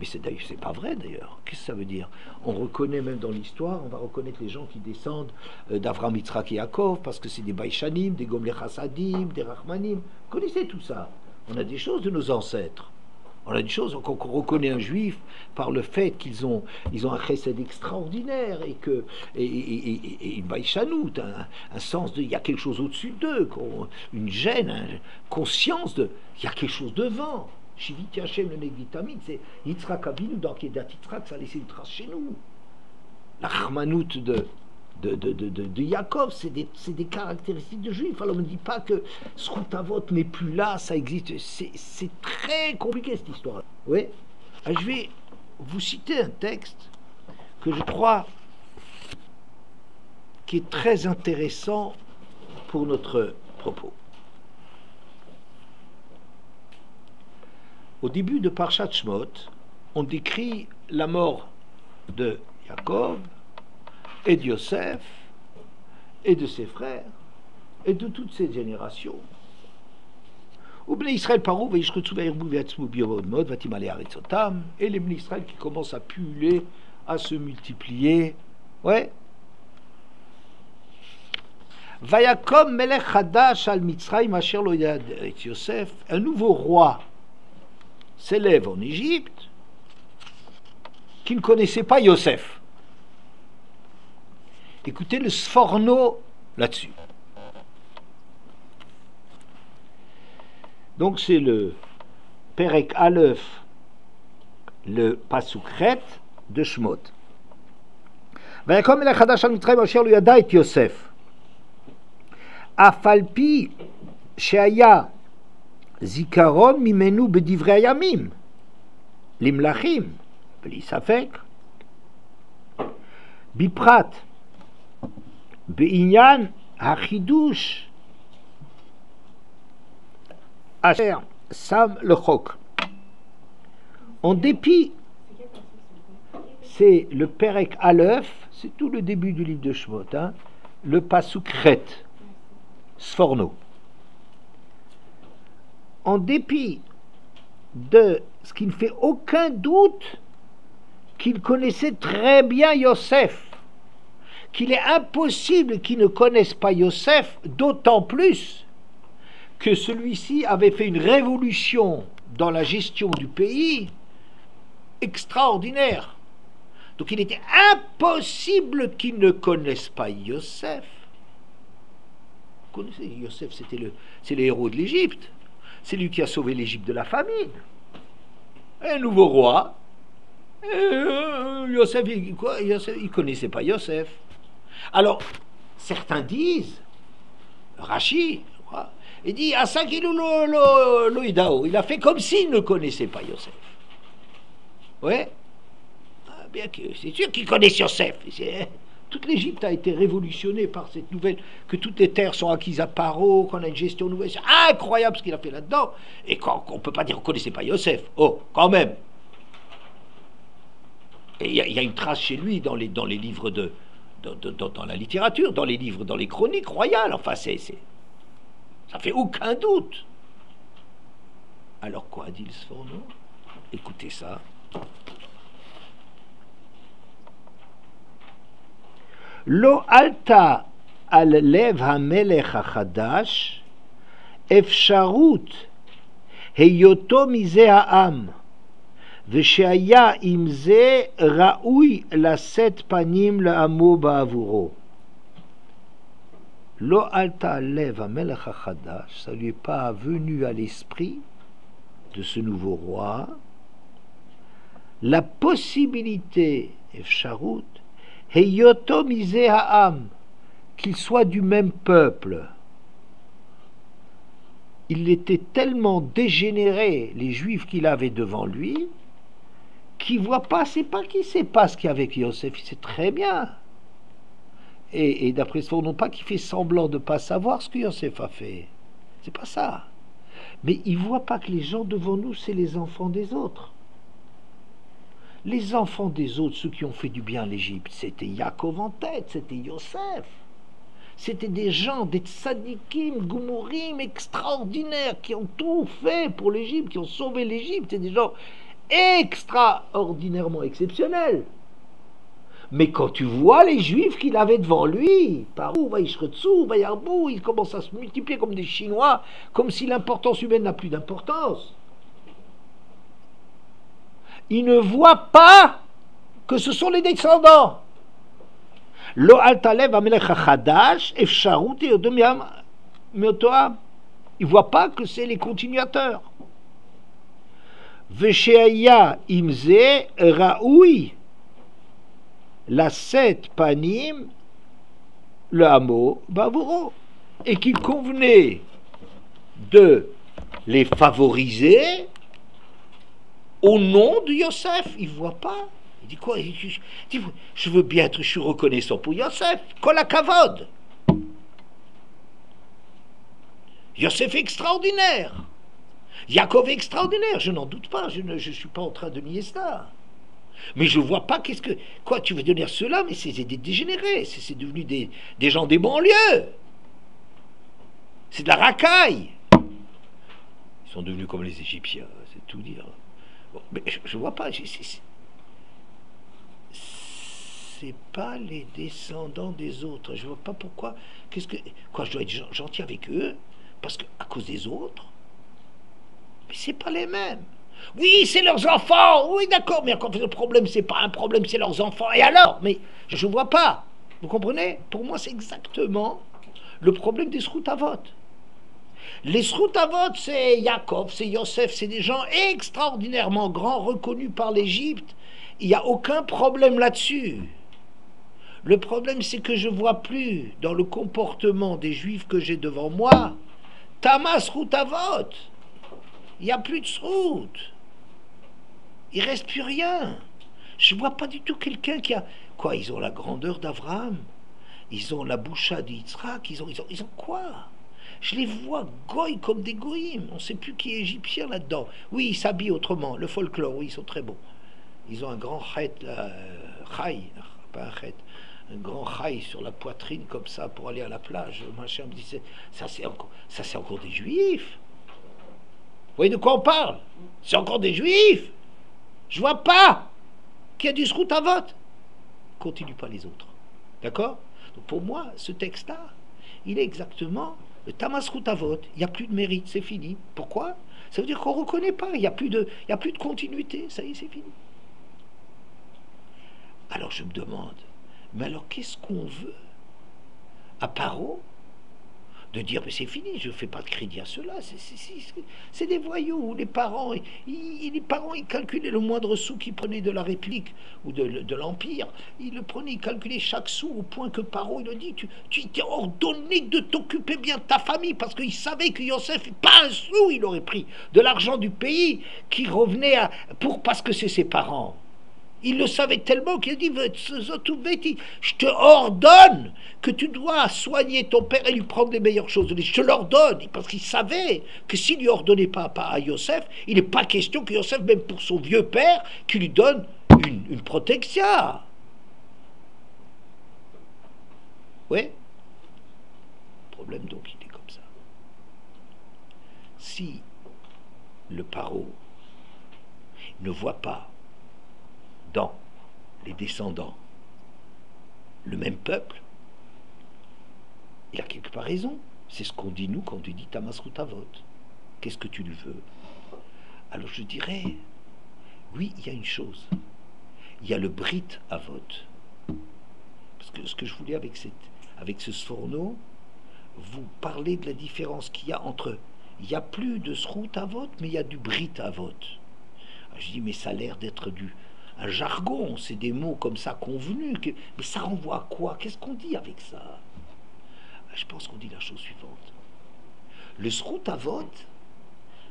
Mais c'est pas vrai d'ailleurs. Qu'est-ce que ça veut dire? On reconnaît même dans l'histoire, on va reconnaître les gens qui descendent d'Avraham, Yitzhak et Yaakov, parce que c'est des Baïchanim, des Gomlech Hasadim, des Rachmanim. Vous connaissez tout ça. On a des choses de nos ancêtres. On a des choses, on reconnaît un juif par le fait qu'ils ont un chesed extraordinaire et une baïchanout, un sens de, il y a quelque chose au-dessus d'eux, une gêne, une conscience de, il y a quelque chose devant. Shiviti Hashem le Negvitamid, c'est Yitzhak Avinu dans Kedat Yitzhak, ça a laissé une trace chez nous. La Rahmanout de Yaakov, c'est des caractéristiques de juifs. Alors on ne dit pas que Srutavot n'est plus là, ça existe. C'est très compliqué cette histoire. Oui. Alors, je vais vous citer un texte que je crois qui est très intéressant pour notre propos. Au début de Parshat Shmot, on décrit la mort de Yaakov et de Yosef, et de ses frères, et de toutes ces générations. Et les Bnei Israël qui commencent à puller, à se multiplier. Ouais. Vayakom melech hadash al Mitzrayim asher lo yad et Yosef, un nouveau roi s'élève en Égypte qui ne connaissait pas Yosef. Écoutez le sforno là-dessus. Donc c'est le Perek Aleph, le Pasukret de Shmot. Vayakom melech hadash al Mitzrayim asher lo yada et Yosef. Afalpi sheaya zikaron mimenu bedivrei hayamim limlachim bli safek biprat be'inyan hachidush asher sam le chok. En dépit, c'est le Perek Aleph, c'est tout le début du livre de Shmot, hein, le Pasukret Sforno. En dépit de ce qui ne fait aucun doute qu'il connaissait très bien Yosef, qu'il est impossible qu'il ne connaisse pas Yosef, d'autant plus que celui-ci avait fait une révolution dans la gestion du pays extraordinaire. Donc il était impossible qu'il ne connaisse pas Yosef. Vous connaissez, Yosef, c'est le héros de l'Égypte. C'est lui qui a sauvé l'Égypte de la famine. Un nouveau roi. Yosef, il ne connaissait pas Yosef. Alors, certains disent, Rashi, il dit, Asakilu lo idao, il a fait comme s'il ne connaissait pas Yosef. Ouais. Bien que c'est sûr qu'il connaît Yosef. Toute l'Égypte a été révolutionnée par cette nouvelle, que toutes les terres sont acquises à Paro, qu'on a une gestion nouvelle. C'est incroyable ce qu'il a fait là-dedans. Et qu'on ne peut pas dire qu'on ne connaissait pas Yosef. Oh, quand même. Et il y a une trace chez lui dans les livres dans la littérature, dans les livres, dans les chroniques royales. Enfin, ça fait aucun doute. Alors quoi dit le Sforno? Écoutez ça. Lo alta al lev hamelech hachadash efsharut heyoto mize ha'am ושהיה עם זה ראוי לשאת פנים לעמו בעבורו. לא עלתה על לב המלך החדש, ça lui est pas venu à l'esprit de ce nouveau roi la possibilité, efsharut, heyoto mize ha'am, qu'il soit du même peuple. Il était tellement dégénéré, les juifs qu'il avait devant lui, qu'il ne voit pas, c'est pas qu'il ne sait pas ce qu'il y a avec Yosef, il sait très bien. Et d'après ce non pas qu'il fait semblant de ne pas savoir ce que Yosef a fait. C'est pas ça. Mais il ne voit pas que les gens devant nous, c'est les enfants des autres. Les enfants des autres, ceux qui ont fait du bien à l'Égypte, c'était Yaakov en tête, c'était Yosef. C'était des gens, des tzadikim, goumourim extraordinaires, qui ont tout fait pour l'Égypte, qui ont sauvé l'Égypte. C'est des gens extraordinairement exceptionnels. Mais quand tu vois les Juifs qu'il avait devant lui, par où Vaishretsu, Vayarbou, ils commencent à se multiplier comme des Chinois, comme si l'importance humaine n'a plus d'importance. Ils ne voient pas que ce sont les descendants. Lo altalev amelech hachadash efsharut yodom yam meotoam. Ils ne voient pas que c'est les continuateurs. Vesheaya imze raoui la set panim le hamo bavuro, et qu'il convenait de les favoriser au nom de Yosef. Il ne voit pas. Il dit quoi? Il dit, je veux bien être, je suis reconnaissant pour Yosef. Kol hakavod. Yosef est extraordinaire. Yaakov est extraordinaire, je n'en doute pas, je ne suis pas en train de nier ça. Mais je ne vois pas qu'est-ce que... Quoi, tu veux donner cela? Mais c'est des dégénérés, c'est devenu des gens des banlieues. C'est de la racaille. Ils sont devenus comme les Égyptiens, c'est tout dire. Bon, mais je ne vois pas. c'est pas les descendants des autres. Je vois pas pourquoi. Quoi, je dois être gentil avec eux parce que à cause des autres. Mais c'est pas les mêmes. Oui, c'est leurs enfants. Oui, d'accord, mais encore le problème, c'est pas un problème, c'est leurs enfants. Et alors? Mais je vois pas. Vous comprenez? Pour moi, c'est exactement le problème des Sroutavot. Les Sroutavot, c'est Yaakov, c'est Yosef, c'est des gens extraordinairement grands, reconnus par l'Égypte. Il n'y a aucun problème là-dessus. Le problème, c'est que je ne vois plus dans le comportement des Juifs que j'ai devant moi, Tama Sroutavot. Il n'y a plus de Srout. Il ne reste plus rien. Je ne vois pas du tout quelqu'un qui a... Quoi, ils ont la grandeur d'Abraham. Ils ont la boucha d'Yitzhak. Ils ont quoi? Je les vois goy comme des goïms. On ne sait plus qui est égyptien là-dedans. Oui, ils s'habillent autrement. Le folklore, oui, ils sont très beaux. Ils ont un grand chai, pas un chet, un grand chai sur la poitrine comme ça pour aller à la plage. Machin me dit, ça c'est encore des juifs. Vous voyez de quoi on parle? C'est encore des juifs. Je vois pas qu'il y a du Sroutavot. Continue pas les autres. D'accord? Donc pour moi, ce texte-là, il est exactement le Tama Sroutavot. Il n'y a plus de mérite, c'est fini. Pourquoi? Ça veut dire qu'on ne reconnaît pas. Il n'y a plus de continuité. Ça y est, c'est fini. Alors je me demande, mais alors qu'est-ce qu'on veut à Paro de dire, mais c'est fini, je ne fais pas de crédit à cela, c'est des voyous, les parents, ils calculaient le moindre sou qu'ils prenaient de la réplique ou de l'Empire, ils le prenaient, ils calculaient chaque sou au point que Paro, il a dit, tu t'es ordonné de t'occuper bien de ta famille, parce qu'il savait que Yosef, pas un sou, il aurait pris de l'argent du pays qui revenait parce que c'est ses parents. Il le savait tellement qu'il a dit, je te ordonne que tu dois soigner ton père et lui prendre les meilleures choses. Je te l'ordonne, parce qu'il savait que s'il ne lui ordonnait pas à Yosef, il n'est pas question que Yosef, même pour son vieux père, qu'il lui donne une protection. Oui. Le problème donc, il est comme ça. Si le paro ne voit pas dans les descendants le même peuple, il a quelque part raison. C'est ce qu'on dit nous quand on dit Tama Sroutavot. Qu'est-ce que tu lui veux? Alors je dirais, oui, il y a une chose. Il y a le Brit Avot. Parce que ce que je voulais avec ce Sforno, vous parler de la différence qu'il y a entre... Il n'y a plus de Sroutavot, mais il y a du Brit Avot. Alors je dis, mais ça a l'air d'être un jargon, c'est des mots comme ça convenus, mais ça renvoie à quoi? Qu'est-ce qu'on dit avec ça? Je pense qu'on dit la chose suivante. Le Sroutavot,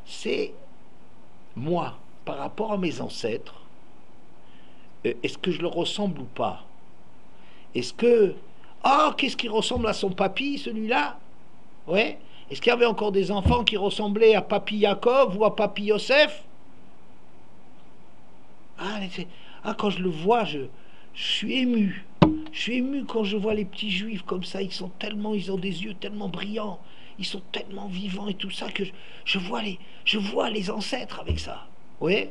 c'est moi, par rapport à mes ancêtres, est-ce que je le ressemble ou pas? Est-ce que... qu'est-ce qui ressemble à son papy, celui-là? Ouais. Est-ce qu'il y avait encore des enfants qui ressemblaient à papy Yaakov ou à papy Yosef? Quand je le vois, je suis ému. Je suis ému quand je vois les petits juifs comme ça. Ils ont des yeux tellement brillants. Ils sont tellement vivants et tout ça que je vois les ancêtres avec ça. Oui.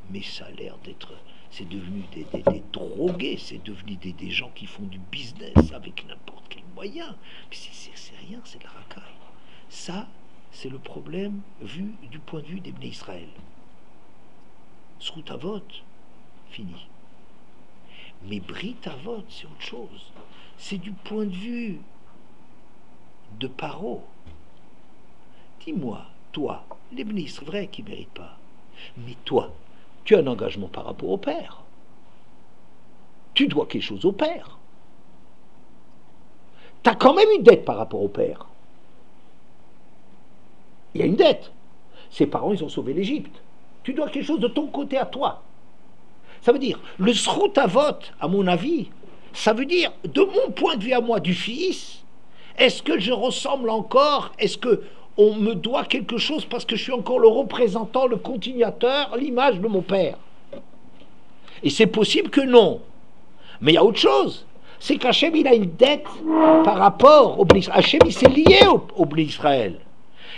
Mais ça a l'air d'être... C'est devenu des drogués. C'est devenu des gens qui font du business avec n'importe quel moyen. Mais c'est rien, c'est de la racaille. Ça, c'est le problème vu du point de vue des Bnei Israël. Sroutavot, fini. Mais Brit Avot, c'est autre chose. C'est du point de vue de Paro. Dis-moi, toi, les Bnei, c'est vrai qu'ils ne méritent pas. Mais toi, tu as un engagement par rapport au père. Tu dois quelque chose au père. Tu as quand même une dette par rapport au père. Il y a une dette. Ses parents, ils ont sauvé l'Égypte. Tu dois quelque chose de ton côté à toi. Ça veut dire, le Sroutavot, à mon avis, ça veut dire, de mon point de vue à moi, du fils, est-ce que je ressemble encore? Est-ce qu'on me doit quelque chose parce que je suis encore le représentant, le continuateur, l'image de mon père? Et c'est possible que non. Mais il y a autre chose. C'est qu'Hachem, il a une dette par rapport au Bnei Israël. Hachem, il s'est lié au Bnei Israël.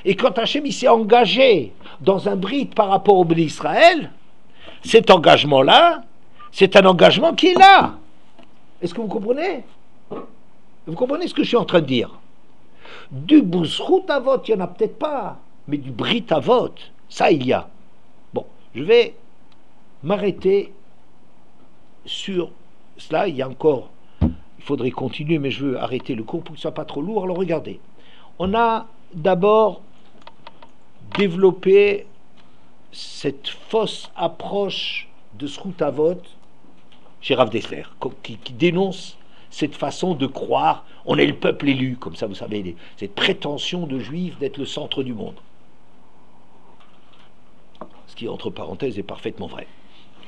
Et quand Hachem, il s'est engagé dans un brit par rapport au Bnei Israël, cet engagement-là, c'est un engagement qui est là. Est-ce que vous comprenez? Vous comprenez ce que je suis en train de dire? Du Buzchut Avot, il n'y en a peut-être pas, mais du Brit Avot, ça il y a. Bon, je vais m'arrêter sur cela. Il y a encore, il faudrait continuer, mais je veux arrêter le cours pour que ce ne soit pas trop lourd. Alors regardez, on a d'abord développé cette fausse approche de Zchut Avot chez Rav Dessler, qui dénonce cette façon de croire, on est le peuple élu, comme ça vous savez, cette prétention de juif d'être le centre du monde. Ce qui, entre parenthèses, est parfaitement vrai.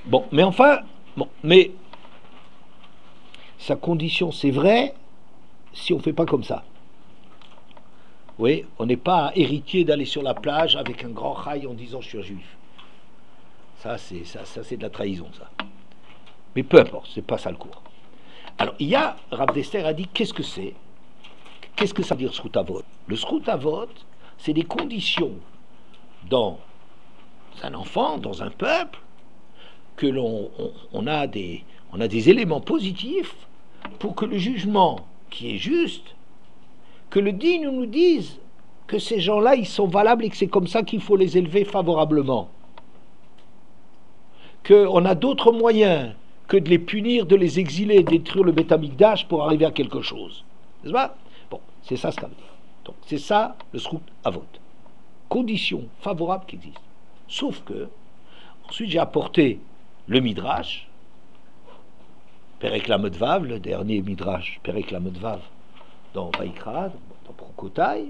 Bon, mais enfin, mais sa condition, c'est vrai, si on ne fait pas comme ça. Oui, on n'est pas héritier d'aller sur la plage avec un grand rail en disant je suis juif. Ça, c'est de la trahison, ça. Mais peu importe, c'est pas ça le cours. Alors, il y a, Rav Dessler a dit, qu'est-ce que c'est? Qu'est-ce que ça veut dire Zchut Avot? Le Zchut Avot, c'est des conditions dans un enfant, dans un peuple, que on a des éléments positifs pour que le jugement qui est juste, que le digne nous dise que ces gens-là, ils sont valables et que c'est comme ça qu'il faut les élever favorablement. Qu'on a d'autres moyens que de les punir, de les exiler, de détruire le Beth Amikdash pour arriver à quelque chose. N'est-ce pas? Bon, c'est ça ce que ça veut dire. Donc, c'est ça le Zchut Avot. Conditions favorables qui existent. Sauf que, ensuite j'ai apporté le Midrash, Perek Lamed Vav, le dernier Midrash, Perek Lamed Vav, dans Vaïkra, dans Prokotaï,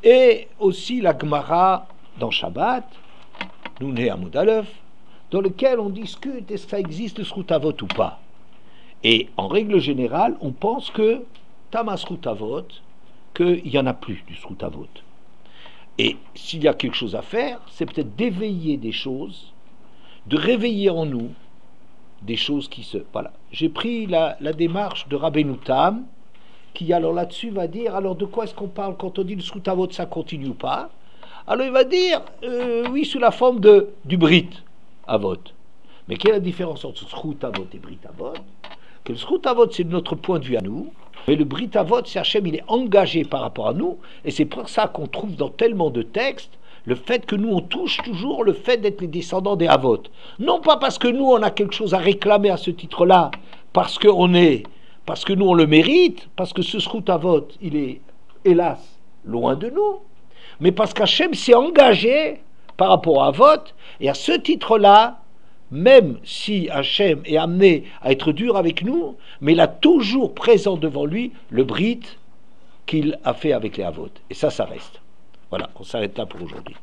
et aussi la Gemara dans Shabbat, Nouné Amud Aleph, dans lequel on discute est-ce que ça existe le Zchut Avot ou pas. Et en règle générale, on pense que Tama Zchut Avot, qu'il n'y en a plus du Zchut Avot. Et s'il y a quelque chose à faire, c'est peut-être d'éveiller des choses, de réveiller en nous des choses qui se... Voilà. J'ai pris la démarche de Rabbeinu Tam, qui alors là-dessus va dire, alors de quoi est-ce qu'on parle quand on dit le Zchut Avot, ça continue ou pas? Alors il va dire, oui, sous la forme du Brit Avot. Mais quelle est la différence entre Zchut Avot et Brit Avot? Que le Zchut Avot, c'est de notre point de vue à nous, mais le Brit Avot, c'est Hachem, il est engagé par rapport à nous, et c'est pour ça qu'on trouve dans tellement de textes le fait que nous, on touche toujours le fait d'être les descendants des Avot. Non pas parce que nous, on a quelque chose à réclamer à ce titre-là, parce que nous, on le mérite, parce que ce Zchut Avot, il est, hélas, loin de nous, mais parce qu'Hachem s'est engagé par rapport à Avot, et à ce titre-là, même si Hachem est amené à être dur avec nous, mais il a toujours présent devant lui le Brit qu'il a fait avec les Avot. Et ça reste. Voilà, on s'arrête là pour aujourd'hui.